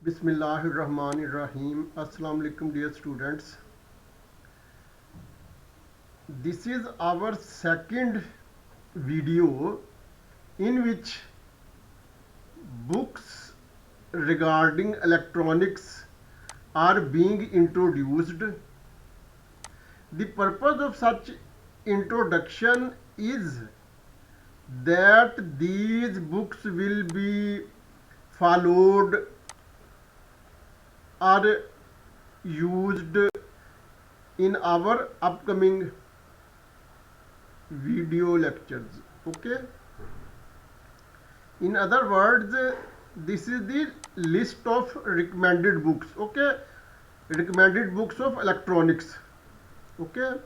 Bismillahirrahmanirrahim. Assalamu alaikum, dear students. This is our second video in which books regarding electronics are being introduced. The purpose of such introduction is that these books will be followed or used in our upcoming video lectures. Okay, in other words, this is the list of recommended books. Okay, recommended books of electronics. Okay,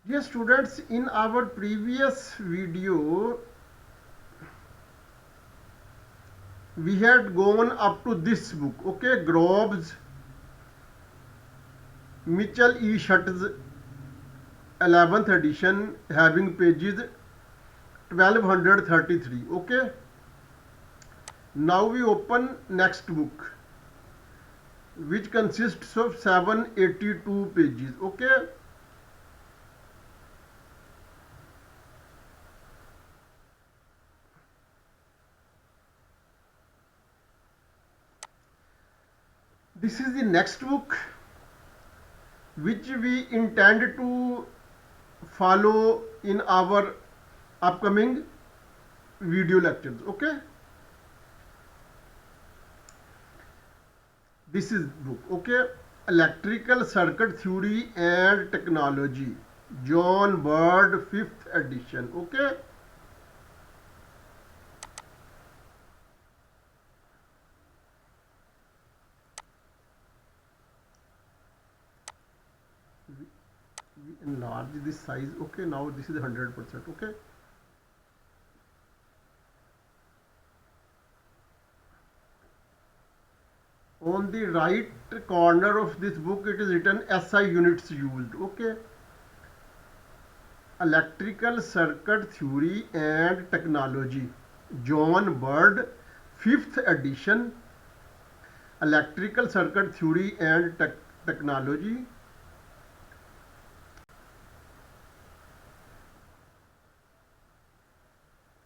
dear students, in our previous video we had gone up to this book. Okay, Groves Mitchell E. Shutt's 11th edition, having pages 1233. Okay, now we open next book, which consists of 782 pages. Okay, this is the next book which we intend to follow in our upcoming video lectures. Okay, this is book. Okay, Electrical Circuit Theory and Technology, John Bird, 5th edition. Okay, we enlarge this size. Okay, now this is 100%. Okay, on the right corner of this book it is written SI units used. Okay, Electrical Circuit Theory and Technology, John Bird, 5th edition. Electrical Circuit Theory and Technology.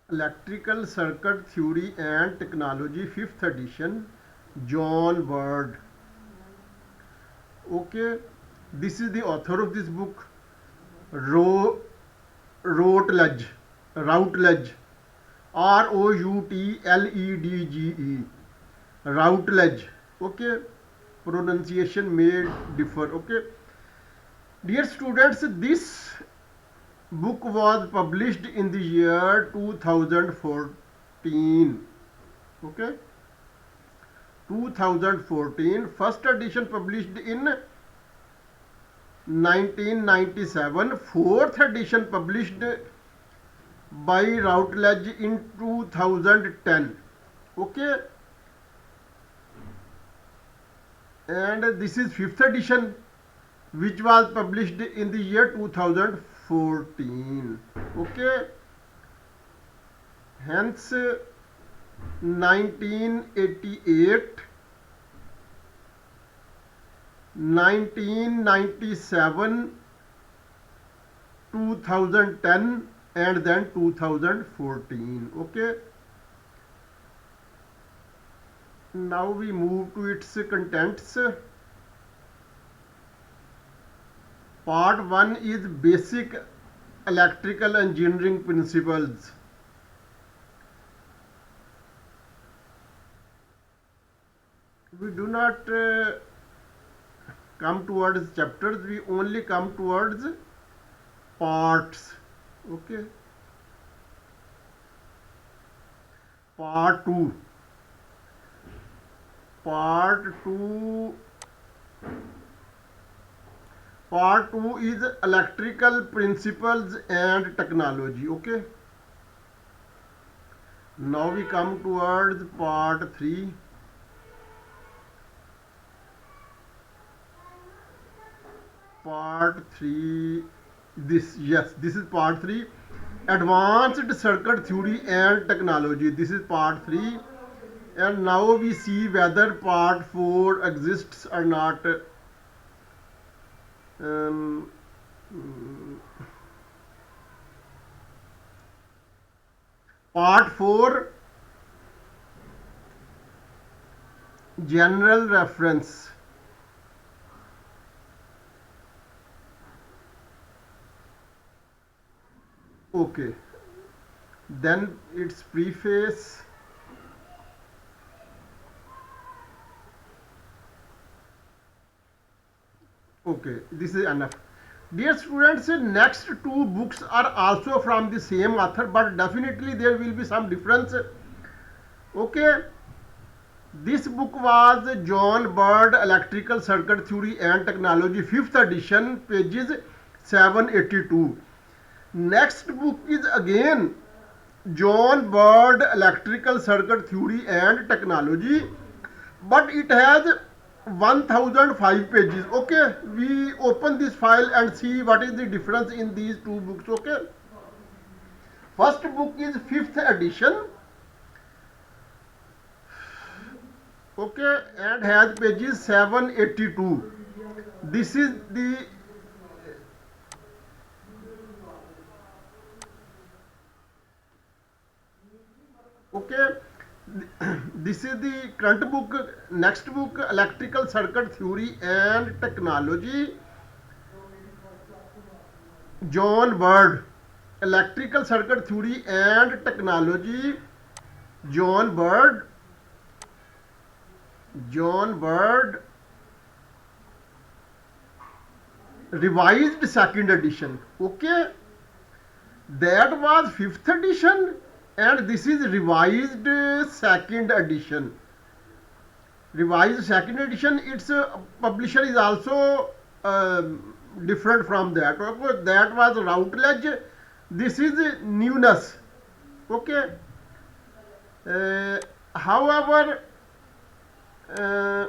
Electrical Circuit Theory and Technology, 5th edition, John Bird. Okay, this is the author of this book, Routledge, Routledge, Routledge, Routledge. Okay, pronunciation may differ. Okay, dear students, this book was published in the year 2014. Okay, 2014. First edition published in 1997. Fourth edition published by Routledge in 2010. Okay, and this is 5th edition, which was published in the year 2014. Okay, hence 1988, 1997, 2010, and then 2014. Okay, now we move to its contents. Part 1 is basic electrical engineering principles. We do not come towards chapters, we only come towards parts. Okay, part 2. Part 2 Part 2 is electrical principles and technology. Okay, Now we come towards part 3. Part 3. This is part 3. Advanced circuit theory and technology. This is part 3. And now we see whether part 4 exists or not. Um, Part 4, general reference. Okay, then its preface. Okay, this is enough. Dear students, next two books are also from the same author, but definitely there will be some difference. Okay, this book was John Bird, Electrical Circuit Theory and Technology, 5th edition, pages 782. Next book is again John Bird, Electrical Circuit Theory and Technology, but it has 1005 pages. Okay, we open this file and see what is the difference in these two books. Okay, first book is 5th edition. Okay, and has pages 782. This is the okay. This is the current book. Next book, Electrical Circuit Theory and Technology, John Bird. Electrical Circuit Theory and Technology, John Bird. John Bird, revised second edition. Okay, that was 5th edition, and this is revised second edition. Revised second edition, its publisher is also different from that. Okay, that was Routledge. This is newness. Okay, however, uh,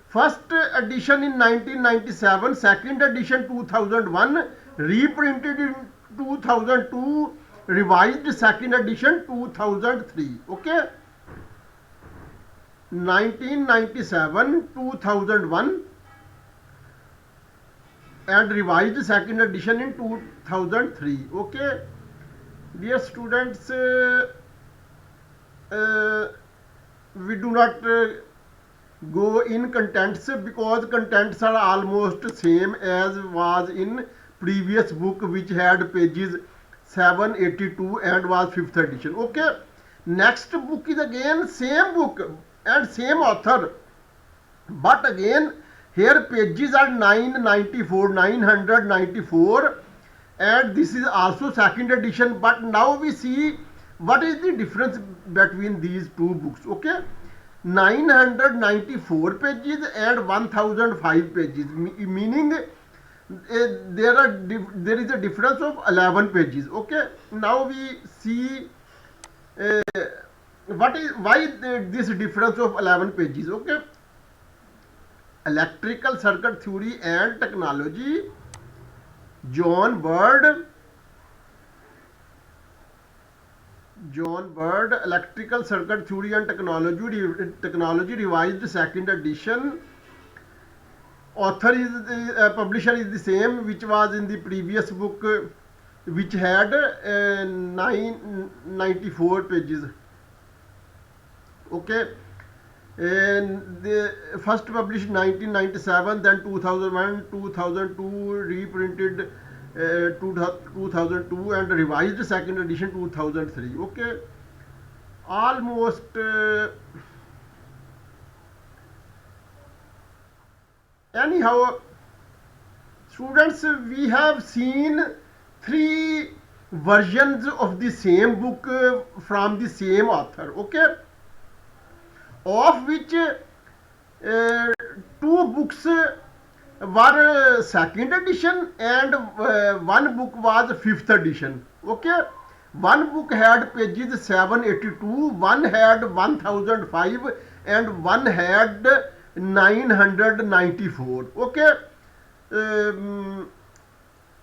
first edition in 1997, second edition 2001, reprinted in 2002, revised second edition 2003. Okay, 1997, 2001, and revised second edition in 2003. Okay, dear students, we do not go in contents because contents are almost same as was in previous book, which had pages 782 and was 5th edition. Okay, next book is again same book and same author, but again here pages are 994, and this is also second edition. But now we see what is the difference between these two books. Okay, 994 pages and 1005 pages, meaning there is a difference of 11 pages. Okay, now we see uh, why this difference of 11 pages. Okay, Electrical Circuit Theory and Technology, John Bird. John Bird, Electrical Circuit Theory and Technology, revised second edition. Author is the publisher is the same, which was in the previous book, which had 994 pages. Okay, and the first published 1997, then 2001, 2002, reprinted 2002, and revised second edition 2003. Okay, almost anyhow, students, we have seen three versions of the same book from the same author. Okay, of which two books were second edition and one book was 5th edition. Okay, One book had pages 782, one had 1005, and one had 994. Okay. Um,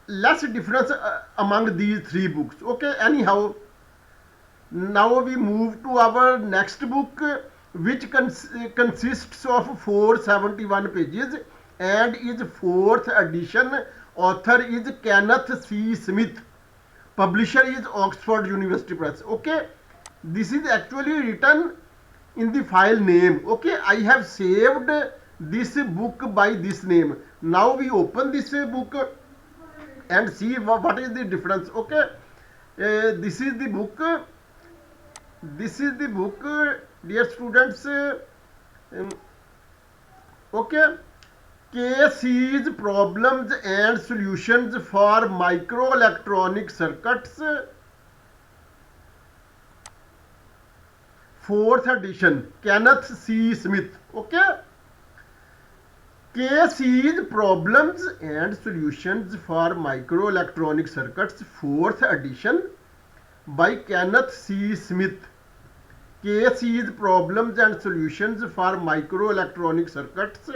Less difference among these three books. Okay, anyhow, now we move to our next book, which consists of 471 pages and is fourth edition. Author is Kenneth C. Smith. Publisher is Oxford University Press. Okay, this is actually written in the file name. Okay, I have saved this book by this name. Now we open this book and see what is the difference. Okay, this is the book. This is the book, dear students. Um, okay, KC's problems and solutions for microelectronic circuits, fourth edition, Kenneth C. Smith. Okay, KC's problems and solutions for microelectronic circuits, fourth edition, by Kenneth C. Smith. KC's problems and solutions for microelectronic circuits,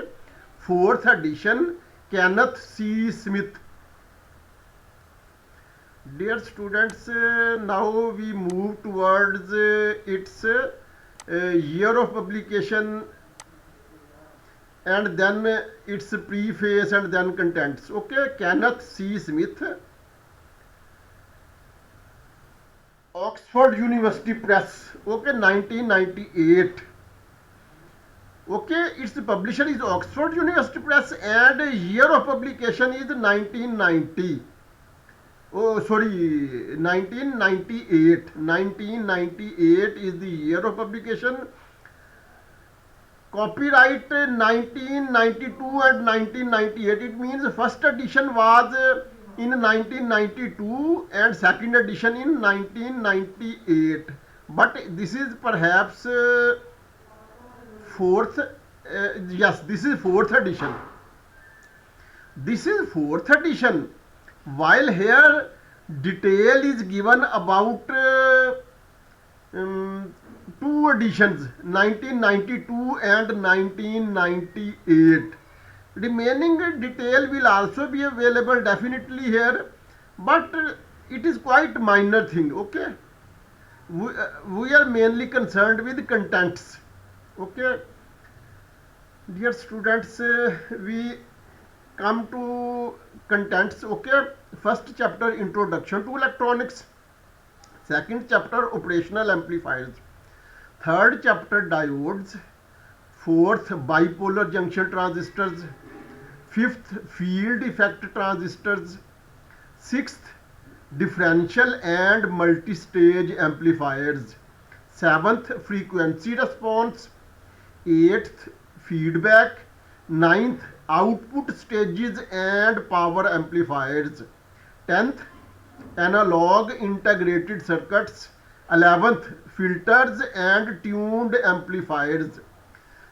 fourth edition, Kenneth C. Smith. Dear students, now we move towards its year of publication, and then its preface, and then contents. Okay, Kenneth C. Smith, Oxford University Press. Okay, 1998. Okay, its publisher is Oxford University Press, and year of publication is 1990. Oh, sorry, 1998. 1998 is the year of publication. Copyright 1992 and 1998. It means first edition was in 1992 and second edition in 1998. But this is perhaps fourth. Yes, this is fourth edition. This is fourth edition. While here detail is given about two editions, 1992 and 1998. Remaining detail will also be available definitely here, but it is quite minor thing. Okay, we are mainly concerned with contents. Okay, dear students, we come to contents. Okay, first chapter, introduction to electronics. Second chapter, operational amplifiers. Third chapter, diodes. Fourth, bipolar junction transistors. Fifth, field effect transistors. Sixth, differential and multi-stage amplifiers. Seventh, frequency response. Eighth, feedback. Ninth, output stages and power amplifiers. 10th, analog integrated circuits. 11th, filters and tuned amplifiers.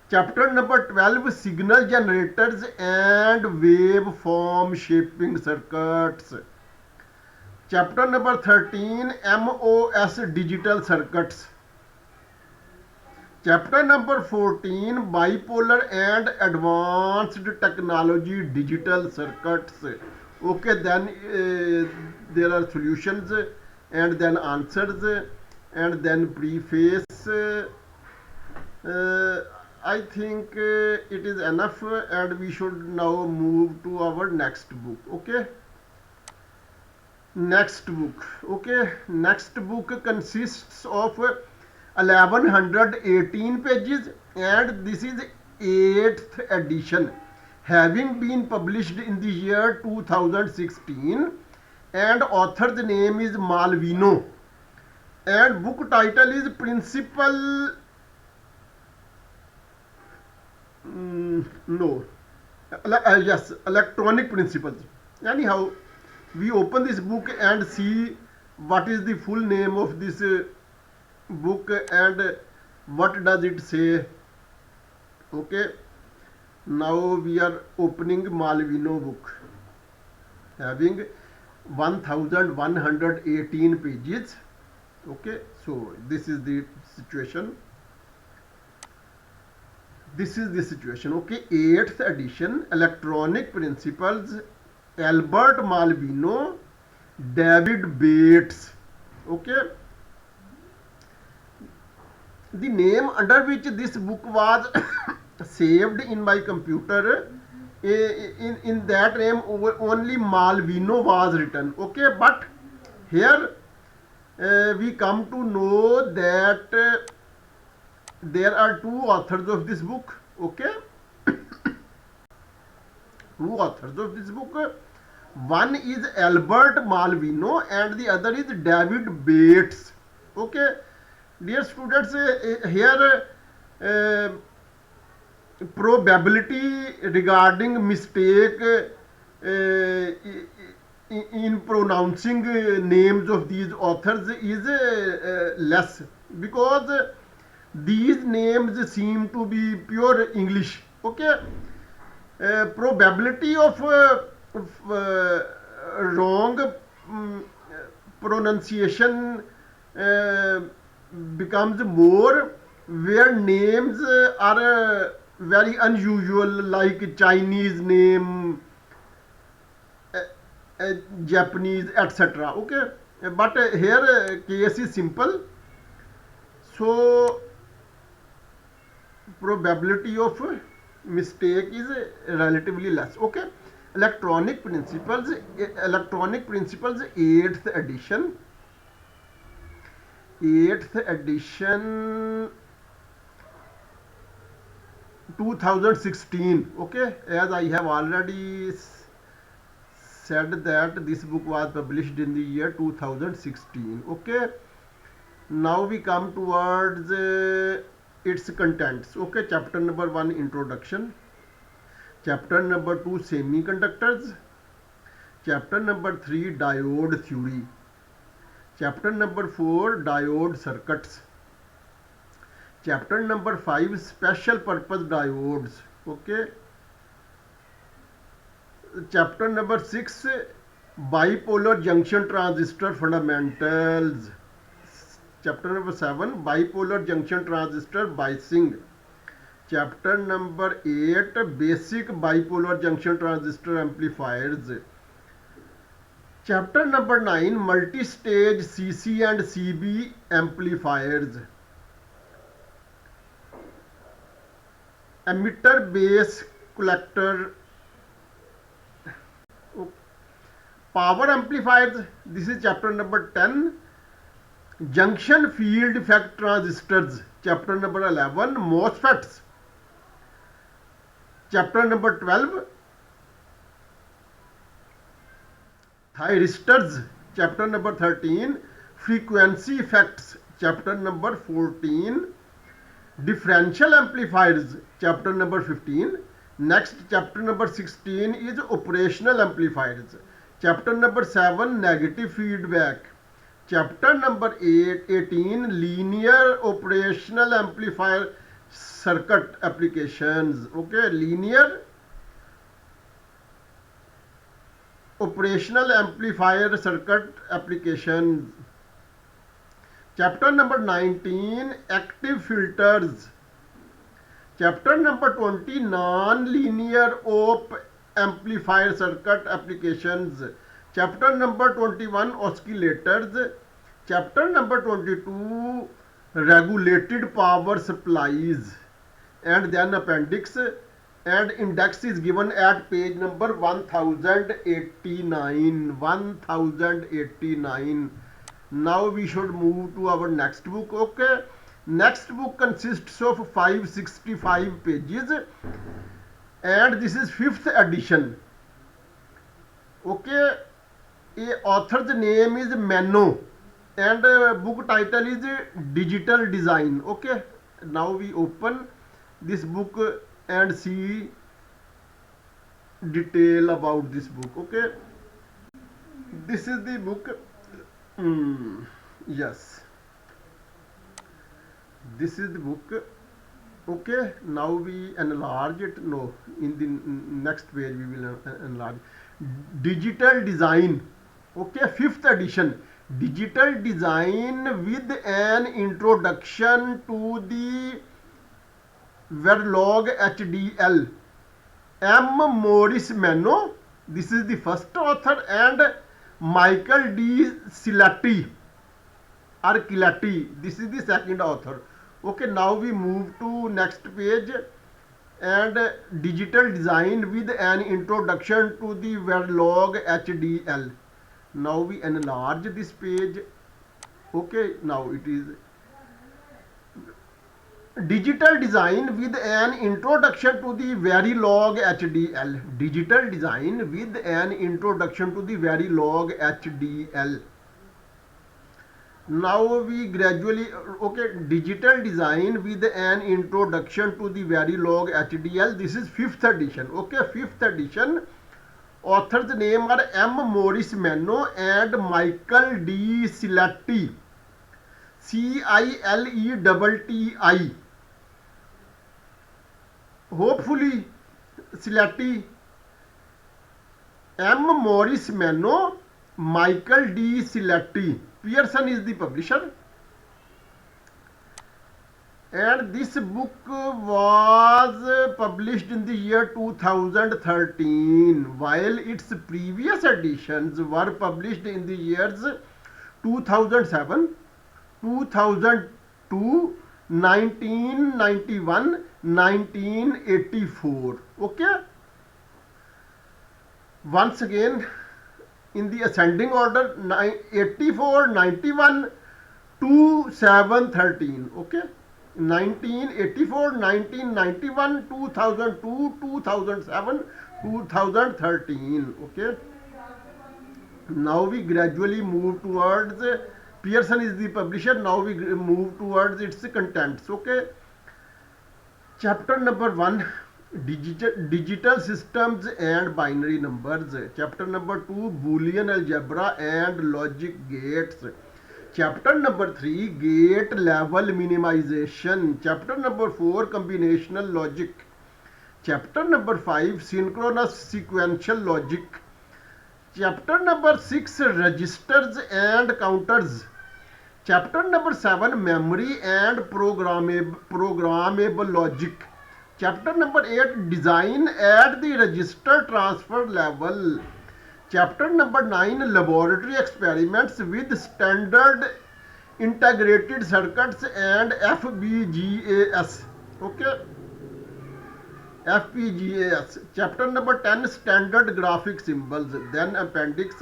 Chapter number 12, signal generators and waveform shaping circuits. Chapter number 13, MOS digital circuits. Chapter number 14, bipolar and advanced technology digital circuits. Okay, then there are solutions, and then answers, and then preface. I think it is enough, and we should now move to our next book. Okay, next book. Okay, next book consists of 1118 pages, and this is 8th edition, having been published in the year 2016, and author's name is Malvino, and book title is Principal no yes, Electronic Principles. Anyhow, we open this book and see what is the full name of this book and what does it say. Okay, now we are opening Malvino book, having 1118 pages, Okay, so this is the situation. This is the situation. Okay, 8th edition, electronic principles, Albert Malvino, David Bates. Okay, the name under which this book was saved in my computer, in that name only Malvino was written. Okay, but here we come to know that there are two authors of this book. Okay, two authors of this book. One is Albert Malvino and the other is David Bates. Okay, dear students, here probability regarding mistake in pronouncing names of these authors is less, because these names seem to be pure English. Okay, probability of wrong pronunciation uh, becomes more where names are very unusual, like Chinese name, uh, Japanese, etc. Okay, but here case is simple, so probability of mistake is relatively less. Okay, electronic principles, 8th edition 2016. Okay, as I have already said that this book was published in the year 2016. Okay, now we come towards its contents. Okay, chapter number 1, introduction. Chapter number 2, semiconductors. Chapter number 3, diode theory. Chapter number 4, diode circuits. Chapter number 5, special purpose diodes. Okay, chapter number 6, bipolar junction transistor fundamentals. Chapter number 7, bipolar junction transistor biasing. Chapter number 8, basic bipolar junction transistor amplifiers. Chapter number 9, multi-stage CC and CB amplifiers. Emitter base collector. Power amplifiers, this is chapter number 10. Junction field effect transistors, chapter number 11. MOSFETs, chapter number 12. Thyristors, chapter number 13. Frequency effects, chapter number 14. Differential amplifiers, chapter number 15. Next, chapter number 16 is operational amplifiers. Chapter number 7, negative feedback. Chapter number 18, linear operational amplifier circuit applications. Okay, linear operational amplifier circuit applications. Chapter number 19, active filters. Chapter number 20, non-linear op amplifier circuit applications. Chapter number 21, oscillators. Chapter number 22, regulated power supplies. And then appendix and index is given at page number 1089. 1089. Now we should move to our next book. Okay, next book consists of 565 pages and this is 5th edition. Okay, author's name is Mano and book title is Digital Design. Okay, now we open this book and see detail about this book. Okay, this is the book. Yes, this is the book. Okay, now we enlarge it. No, in the next page we will enlarge. Digital Design. Okay, 5th edition. Digital design with an introduction to the Verlog HDL. M. Morris Mano, this is the first author, and Michael D. Silati or Kilati, this is the second author. Okay, now we move to next page, and digital design with an introduction to the Verlog HDL. Now we enlarge this page. Okay, now it is digital design with an introduction to the Verilog HDL. Digital design with an introduction to the Verilog HDL. Now we gradually, okay, digital design with an introduction to the Verilog HDL. This is 5th edition. Okay, 5th edition. Author's name are M. Morris Mano and Michael D. Silati. Ciletti. Hopefully, Silati. M. Morris Mano, Michael D. Silati. Pearson is the publisher. And this book was published in the year 2013, while its previous editions were published in the years 2007, 2002, 1991, 1984. Okay, once again in the ascending order, 84, 91, 2713. Okay, 1984, 1991, 2002, 2007, 2013. Okay, now we gradually move towards, Pearson is the publisher. Now we move towards its contents. Okay, chapter number 1, digital systems and binary numbers. Chapter number 2, Boolean algebra and logic gates. Chapter number 3, gate level minimization. Chapter number 4, combinational logic. Chapter number 5, synchronous sequential logic. Chapter number 6, registers and counters. Chapter number 7, memory and programmable logic. Chapter number 8, design at the register transfer level. Chapter number 9, laboratory experiments with standard integrated circuits and FPGAs. Okay, FPGAs. Chapter number 10, standard graphic symbols. Then appendix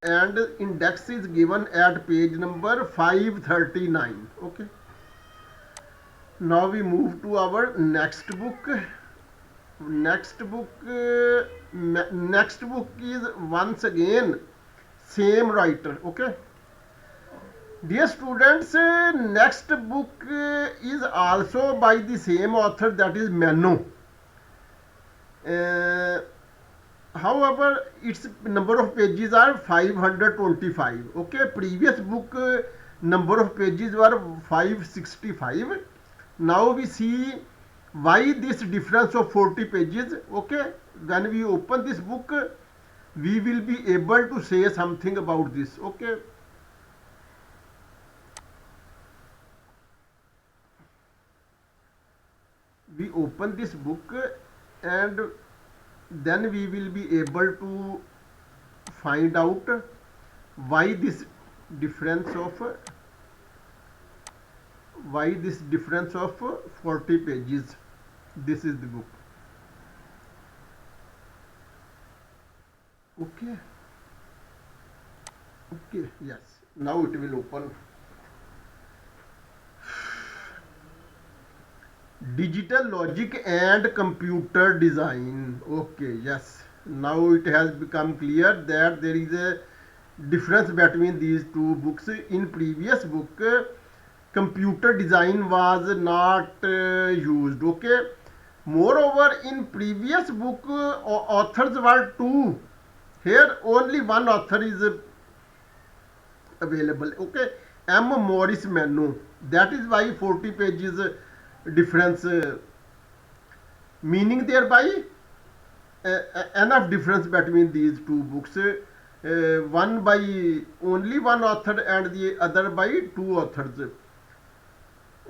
and index is given at page number 539. Okay, now we move to our next book. Next book is once again same writer. Okay, dear students, next book is also by the same author, that is Mano. However, its number of pages are 525. Okay, previous book number of pages were 565. Now we see why this difference of 40 pages. Okay, when we open this book, we will be able to say something about this. Okay, we open this book, and then we will be able to find out why this difference of 40 pages. This is the book. Okay, yes, now it will open. Digital logic and computer design. Okay, yes, now it has become clear that there is a difference between these two books. In previous book, computer design was not used. Okay, moreover, in previous book, authors were two. Here only one author is available. Okay, M. Morris Mano. That is why 40 pages difference, meaning thereby enough difference between these two books. one by only one author and the other by two authors.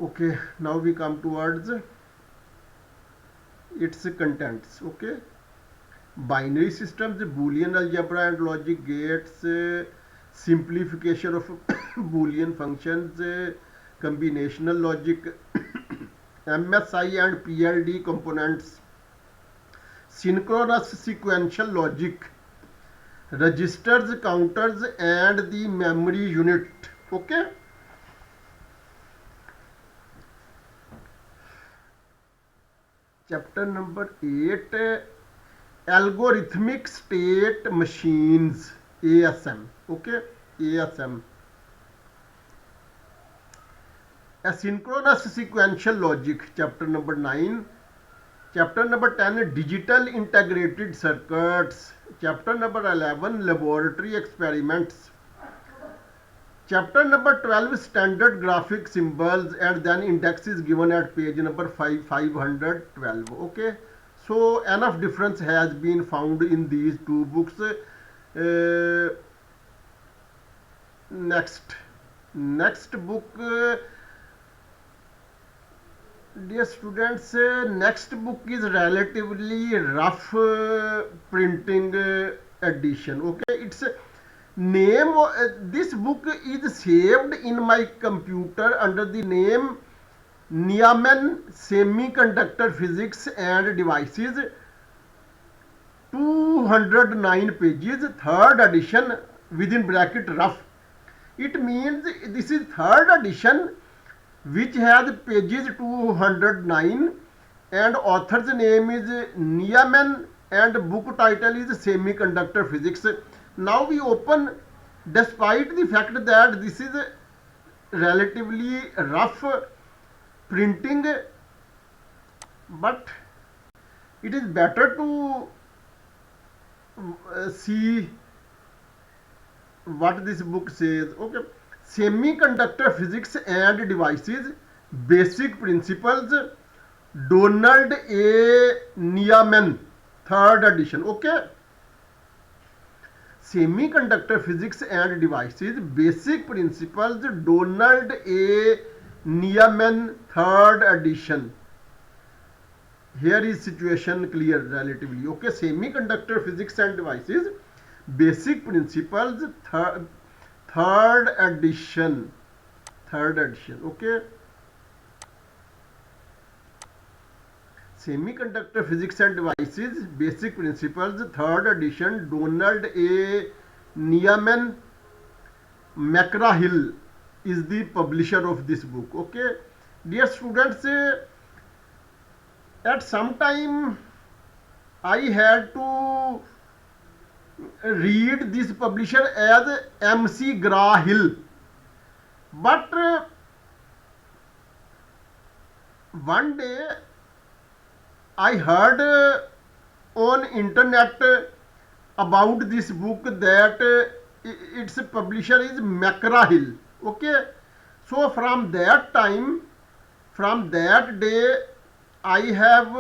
Okay, now we come towards its contents. Okay, binary systems, Boolean algebra and logic gates, simplification of Boolean functions, combinational logic, MSI and PLD components, synchronous sequential logic, registers, counters, and the memory unit. Okay. Chapter number 8, algorithmic state machines, ASM. Okay, ASM. Asynchronous sequential logic, chapter number 9. Chapter number 10, digital integrated circuits. Chapter number 11, laboratory experiments. Chapter number 12, standard graphic symbols, and then index is given at page number 512. Okay, so enough difference has been found in these two books. Next book, dear students, next book is relatively rough printing edition. Okay, it's name. This book is saved in my computer under the name Niemann Semiconductor Physics and Devices, 209 pages, third edition, within bracket rough. It means this is third edition which has pages 209 and author's name is Niemann and book title is Semiconductor Physics. Now we open, despite the fact that this is relatively rough printing, but it is better to see what this book says. Okay, Semiconductor Physics and Devices, Basic Principles, Donald A. Niemann, third edition. Okay, Semiconductor Physics and Devices, Basic Principles, Donald A. Niemann, third edition. Here is situation clear relatively. Okay, Semiconductor Physics and Devices, Basic Principles, third edition. Okay, Semiconductor Physics and Devices, Basic Principles, third edition, Donald A. Niemann. McGraw-Hill is the publisher of this book. Okay, dear students, at some time I had to read this publisher as MC Graw-Hill, but one day I heard on internet about this book that its publisher is McGraw-Hill. Okay, so from that time, from that day, I have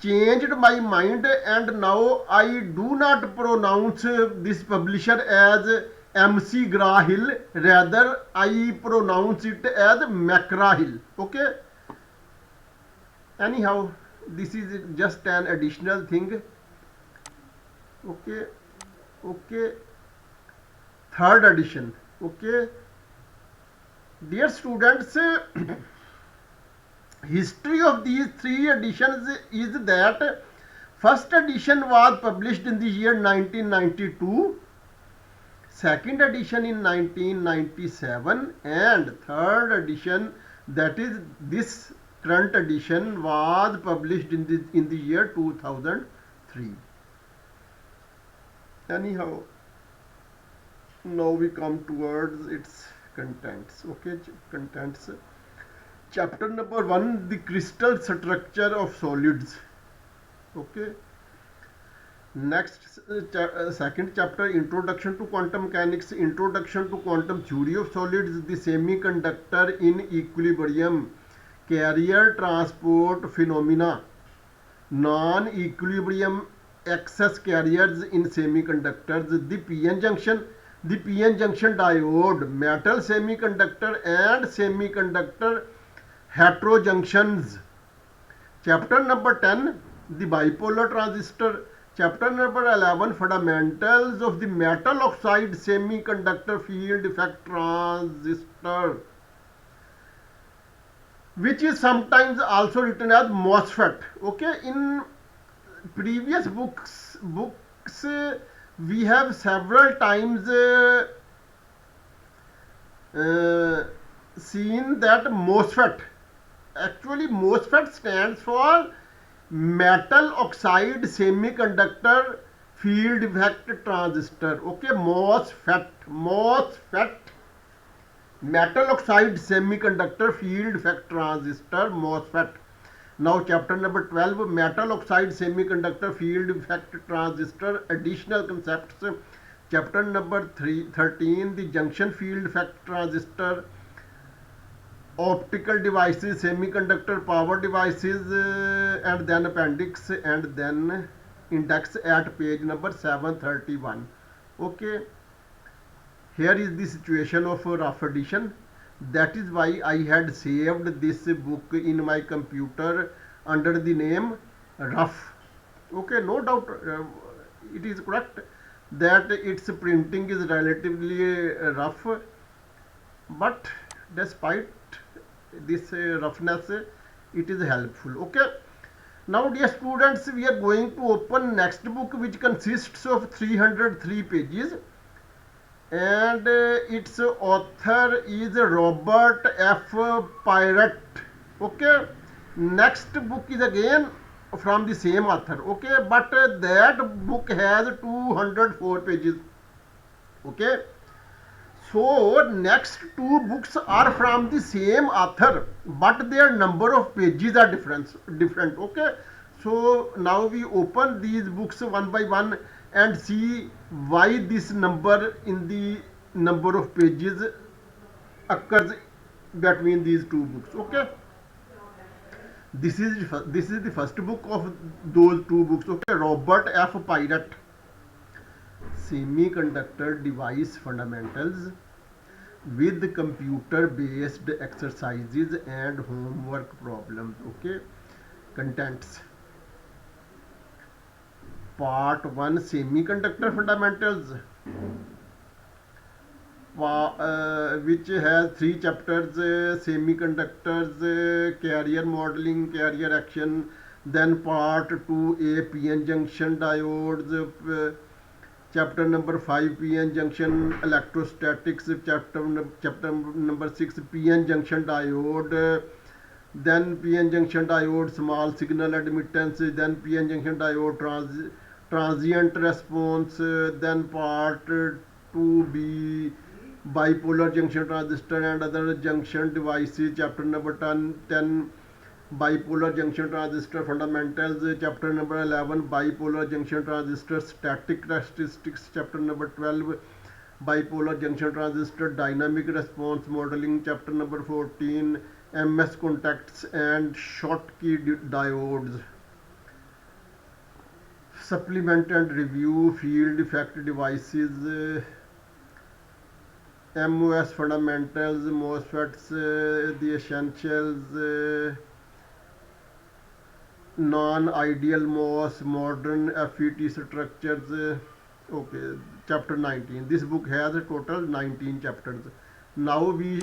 changed my mind, and now I do not pronounce this publisher as MC Graw-Hill, rather I pronounce it as McGraw-Hill. Okay, anyhow, this is just an additional thing. Okay, third edition. Okay, dear students, history of these three editions is that first edition was published in the year 1992, second edition in 1997, and third edition, that is this current edition, was published in the year 2003. Anyhow, now we come towards its contents. Okay, contents. Chapter number 1, the crystal structure of solids. Okay, next, second chapter, introduction to quantum mechanics, introduction to quantum theory of solids, the semiconductor in equilibrium, carrier transport phenomena, non-equilibrium access carriers in semiconductors, the PN junction diode, metal semiconductor and semiconductor heterojunctions. Chapter number 10, the bipolar transistor. Chapter number 11, fundamentals of the metal oxide semiconductor field effect transistor, which is sometimes also written as MOSFET. Okay, in previous books we have several times seen that MOSFET, actually MOSFET stands for metal oxide semiconductor field effect transistor. Okay, MOSFET, metal oxide semiconductor field effect transistor, MOSFET. Now chapter number 12, metal oxide semiconductor field effect transistor, additional concepts. Chapter number 13, the junction field effect transistor, optical devices, semiconductor power devices, and then appendix, and then index at page number 731. Okay, here is the situation of rough addition. That is why I had saved this book in my computer under the name rough. Okay, no doubt it is correct that its printing is relatively rough, but despite this roughness, it is helpful. Okay, now dear students, we are going to open next book, which consists of 303 pages, and its author is Robert F. Pirate. Okay, next book is again from the same author. Okay, but that book has 204 pages. Okay, so next two books are from the same author, but their number of pages are different. Okay, so now we open these books one by one and see why this number in the number of pages occurs between these two books. Okay, this is the first book of those two books. Okay, Robert F. Pirate, Semiconductor Device Fundamentals with computer based exercises and homework problems. Okay, contents. Part 1, Semiconductor Fundamentals, which has 3 chapters: semiconductors, carrier modeling, carrier action. Then part 2a, PN junction diodes, chapter number 5, PN junction electrostatics, chapter number 6, PN junction diode, then PN junction diode small signal admittance, then PN junction diode transient response, then part 2b, bipolar junction transistor and other junction devices, chapter number 10, bipolar junction transistor fundamentals, chapter number 11, bipolar junction transistor static characteristics, chapter number 12, bipolar junction transistor dynamic response modeling, chapter number 14, MS contacts and Schottky diodes. Supplement and review, field effect devices, MOS fundamentals, MOSFETs, the essentials, non-ideal MOS, modern FET structures. Okay, chapter 19. This book has a total 19 chapters. Now we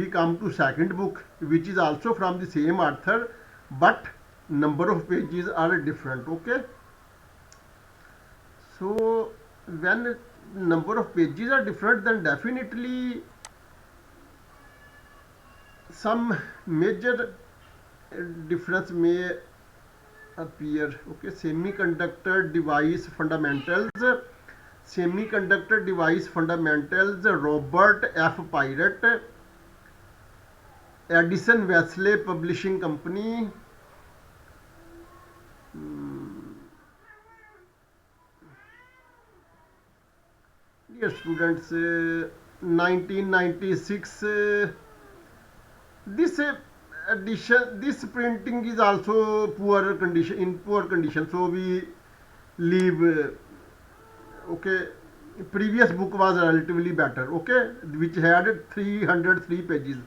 come to second book, which is also from the same author, but number of pages are different. Okay, so when number of pages are different, then definitely some major difference may appear. Okay, semiconductor device fundamentals, Robert F. Pirate, Edison Wesley Publishing Company. Dear students, 1996, this edition, this printing is also in poor condition, so we leave. Okay, previous book was relatively better, okay, which had 303 pages.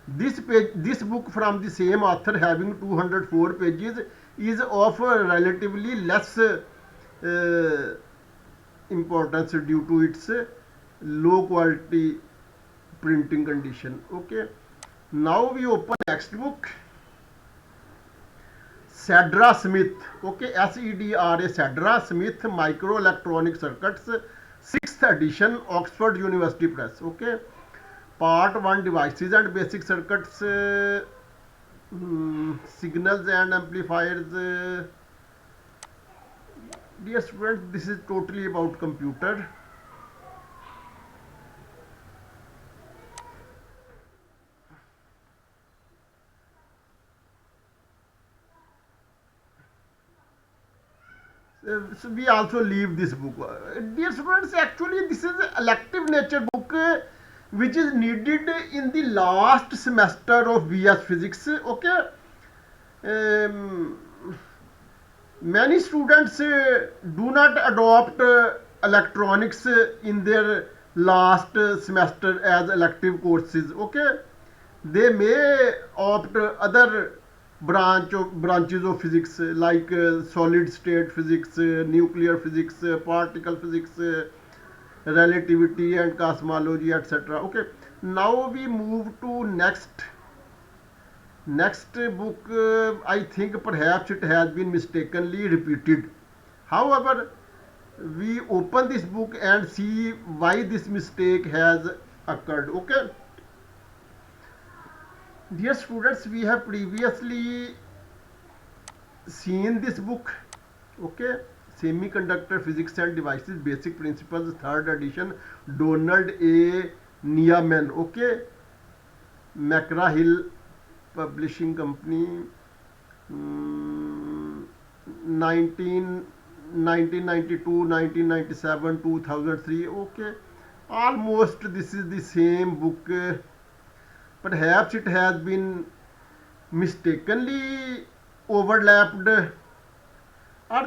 This book from the same author having 204 pages is of relatively less importance due to its low quality printing condition. Okay, now we open next book, Cedra Smith. Okay, Cedra, Cedra Smith Microelectronic Circuits, 6th edition, Oxford University Press. Okay, Part 1, Devices and Basic Circuits, Signals and Amplifiers. Dear students, this is totally about computer. So we also leave this book. Dear students, actually this is a elective nature book which is needed in the last semester of BS Physics. Okay, um, many students do not adopt electronics in their last semester as elective courses. Okay, they may opt other branches of physics like solid state physics, nuclear physics, particle physics, relativity and cosmology, etc. Okay, now we move to next book. I think perhaps it has been mistakenly repeated. However, we open this book and see why this mistake has occurred. Okay, dear students, we have previously seen this book. Okay, Semiconductor Physics and Devices Basic Principles, 3rd edition, Donald A. Neaman. Okay, McGraw-Hill Publishing Company, 19 1992, 1997, 2003. Okay, almost this is the same book. Perhaps it has been mistakenly overlapped, or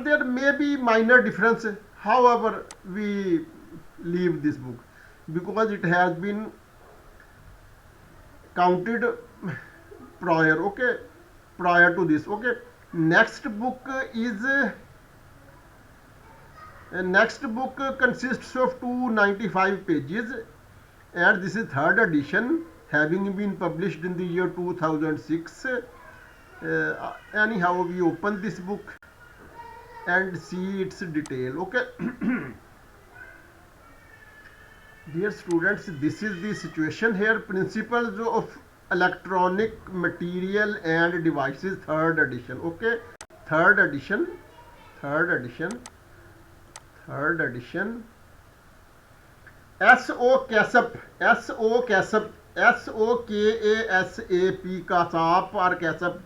there may be minor difference. However, we leave this book because it has been counted prior. Okay, prior to this. Okay, next book is next book consists of 295 pages, and this is 3rd edition, having been published in the year 2006. Anyhow, we open this book and see its detail. Okay, dear students, this is the situation here. Principles of Electronic Material and Devices, 3rd edition. Okay, third edition, third edition, third edition. SO Kasap, SO Kasap, SOKASAP, Kasap or Kasap,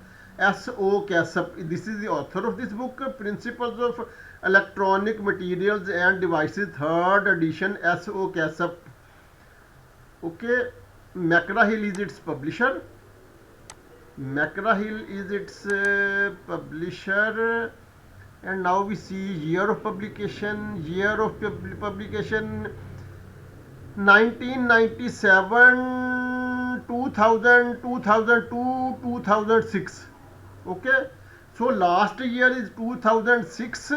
SO Kasap. This is the author of this book, Principles of Electronic Materials and Devices, 3rd edition, SO Kasap. Okay, McGraw-Hill is its publisher. McGraw-Hill is its publisher. And now we see year of publication. Year of publication 1997, 2000, 2002, 2006. Okay, so last year is 2006.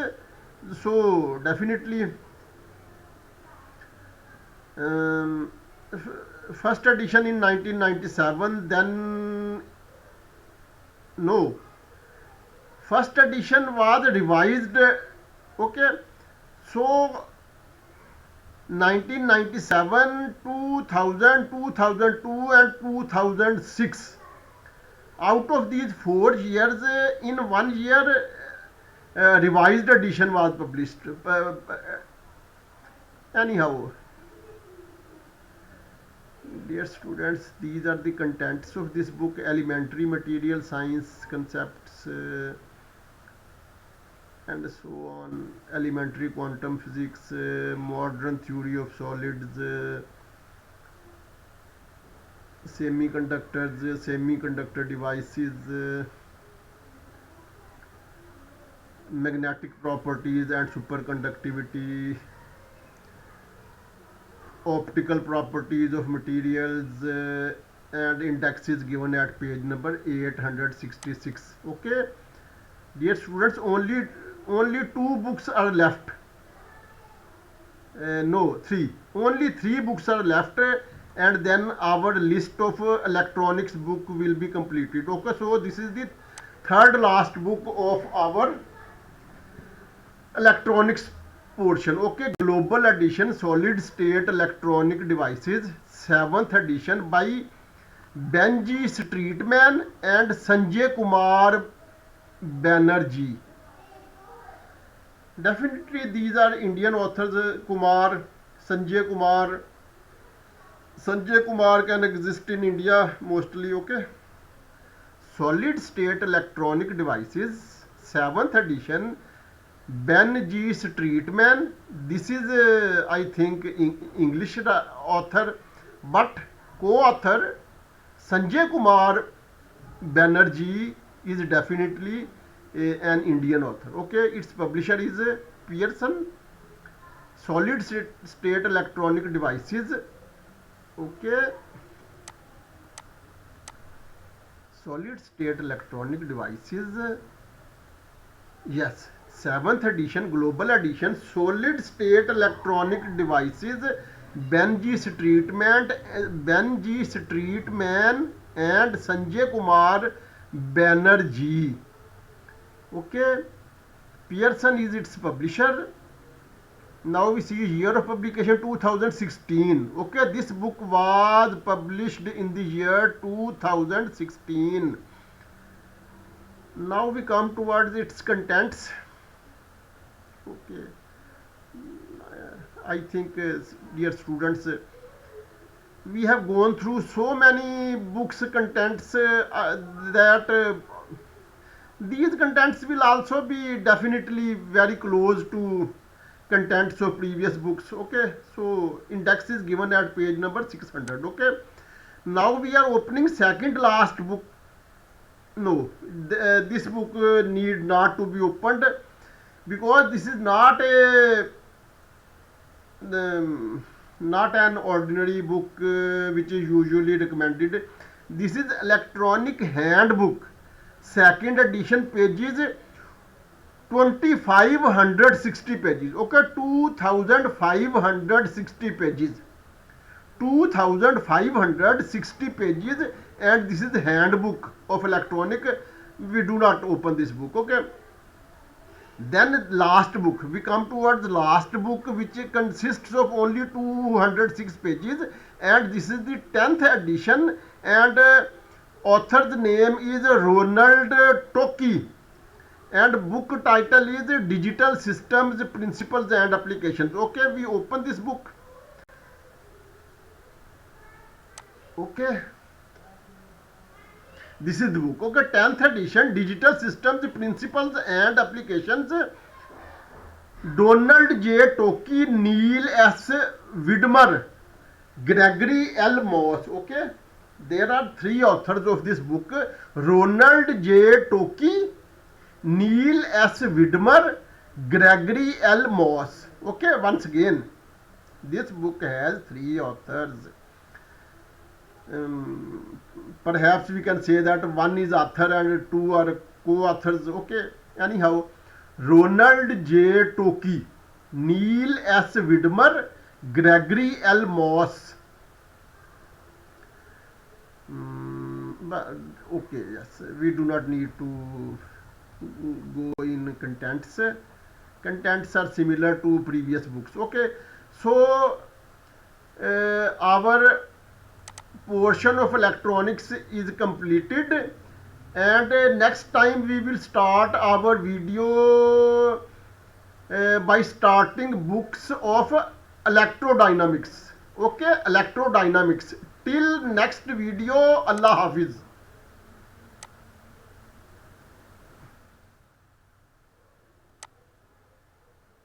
So definitely first edition in 1997. Then no, first edition was revised. Okay, so 1997, 2000, 2002 and 2006. Out of these 4 years, in 1 year, revised edition was published. Anyhow, dear students, these are the contents of this book: elementary material science concepts, and so on, elementary quantum physics, modern theory of solids, semiconductors, semiconductor devices, magnetic properties and superconductivity, optical properties of materials, and index is given at page number 866. Okay, dear students, only two books are left. No, three. Only three books are left, and then our list of electronics book will be completed. Okay, so this is the third last book of our electronics portion. Okay, global edition solid state electronic devices, seventh edition by Benji Streetman and Sanjay Kumar Banerjee. Definitely these are Indian authors. Sanjay Kumar. Sanjay Kumar can exist in India mostly. Okay. Solid state electronic devices, seventh edition, Ben G. Streetman. This is, I think, English author, but co-author Sanjay Kumar Banerjee is definitely an Indian author. Okay, its publisher is Pearson. Solid state electronic devices. Okay, solid state electronic devices. Yes, seventh edition, global edition, solid state electronic devices. Benji Streetman and Sanjay Kumar Banerjee. Okay, Pearson is its publisher. Now we see year of publication 2016. Okay, this book was published in the year 2016. Now we come towards its contents. Okay, I think, dear students, we have gone through so many books contents that these contents will also be definitely very close to contents of previous books. Okay, so index is given at page number 600. Okay, now we are opening second last book. No, this book need not to be opened, because this is not an ordinary book which is usually recommended. This is electronic handbook, second edition, pages 2560 pages. Okay, 2560 pages. 2560 pages, and this is the handbook of electronic. We do not open this book. Okay, then last book, we come towards last book, which consists of only 206 pages, and this is the 10th edition, and author's name is Ronald Toki, and book title is Digital Systems, Principles and Applications. Okay, we open this book. Okay, this is the book. Okay, 10th edition, Digital Systems, Principles and Applications. Donald J. Toki, Neil S. Widmer, Gregory L. Moss. Okay, there are three authors of this book: Ronald J. Toki, Neil S. Widmer, Gregory L. Moss. Okay, once again, this book has three authors. Perhaps we can say that one is author and two are co-authors. Okay, anyhow, Ronald J. Toki, Neil S. Widmer, Gregory L. Moss. Okay, yes, we do not need to go in contents. Contents are similar to previous books. Okay, so our portion of electronics is completed, and next time we will start our video by starting books of electrodynamics. Okay, electrodynamics. Till next video, Allah Hafiz.